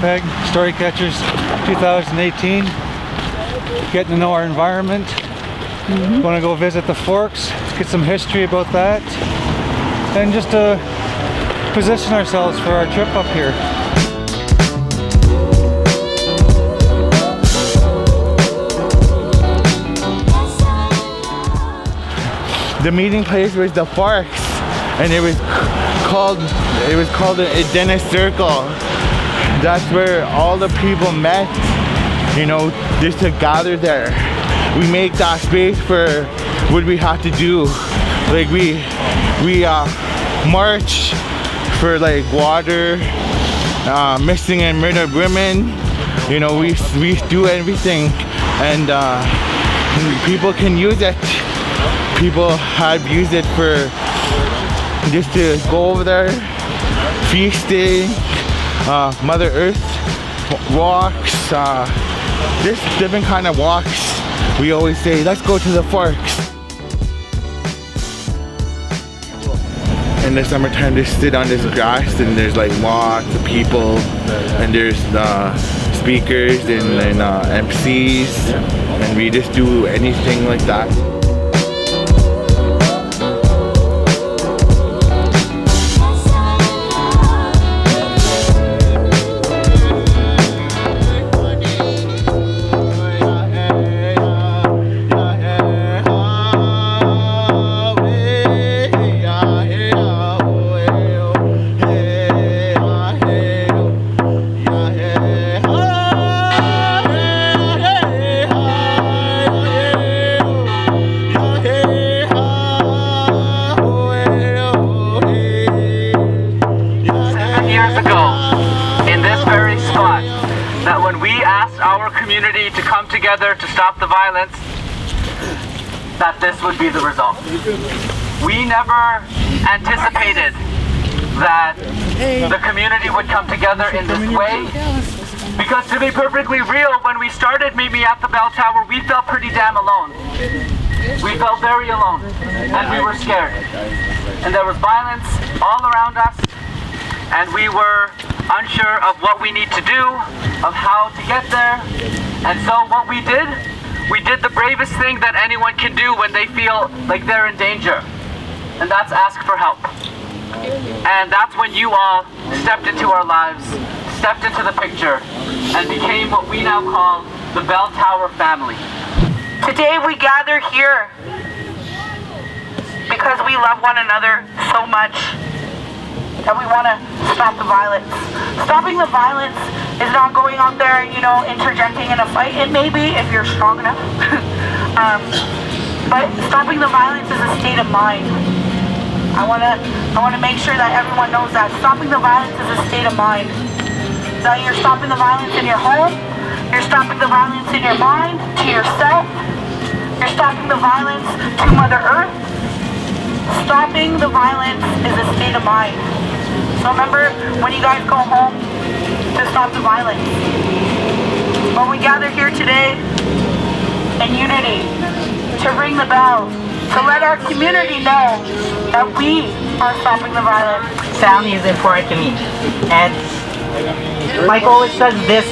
Winnipeg, Story Catchers 2018. Getting to know our environment. Want to go visit the forks, get some history about that, and just to position ourselves for our trip up here. The meeting place was the forks, and it was called the indigenous circle. That's where all the people met, you know, just to gather there. We make that space for what we have to do. Like we march for like water, missing and murdered women. You know, we do everything, and people can use it. People have used it for just to go over there, feasting, Mother Earth walks, just different kind of walks. We always say, let's go to the forks. In the summertime, just sit on this grass, and there's like lots of people, and there's speakers and MCs, and we just do anything like that. To come together to stop the violence, that this would be the result. We never anticipated that the community would come together in this way, because to be perfectly real, when we started Meet Me at the Bell Tower, we felt pretty damn alone. We felt very alone, and we were scared. And there was violence all around us, and we were unsure of what we need to do, of how to get there. And so what we did the bravest thing that anyone can do when they feel like they're in danger, and that's ask for help. And that's when you all stepped into our lives, stepped into the picture, and became what we now call the Bell Tower family. Today we gather here because we love one another so much that we want to stop the violence. Stopping the violence is not going out there and, you know, interjecting in a fight. It may be if you're strong enough. But stopping the violence is a state of mind. I want to make sure that everyone knows that stopping the violence is a state of mind. That you're stopping the violence in your home, you're stopping the violence in your mind, to yourself, you're stopping the violence to Mother Earth. Stopping the violence is a state of mind. So remember, when you guys go home, to stop the violence. But we gather here today in unity to ring the bell, to let our community know that we are stopping the violence. Family is important to me, and Mike always says this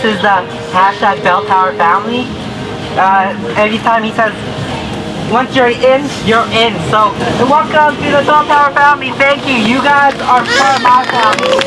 is the hashtag Bell Tower family. Every time he says, once you're in, you're in. So, welcome to the Bell Tower family. Thank you. You guys are part of my family.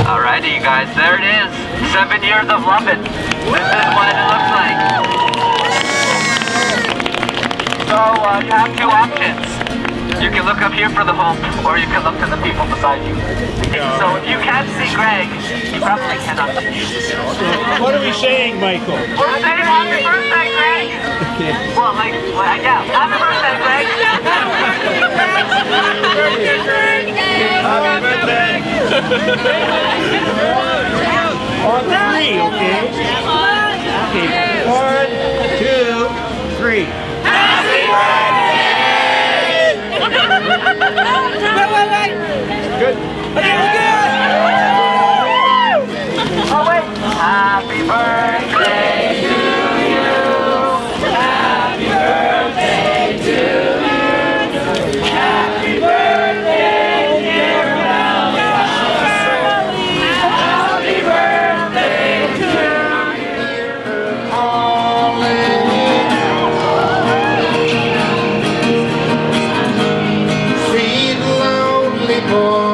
Alrighty, you guys, there it is. 7 years of loving. This is what it looks like. So you have two options. You can look up here for the hope, or you can look to the people beside you. So if you can't see Greg, you probably cannot see you. What are we saying, Michael? We're saying happy birthday, Greg! Well, yeah, happy birthday, Greg! Happy birthday! On three, okay? Okay, 1, 2, 3. Happy Oh wait! Happy birthday to you. Happy birthday to you. Happy birthday, dear Melissa. Happy birthday to Sweet lonely boy.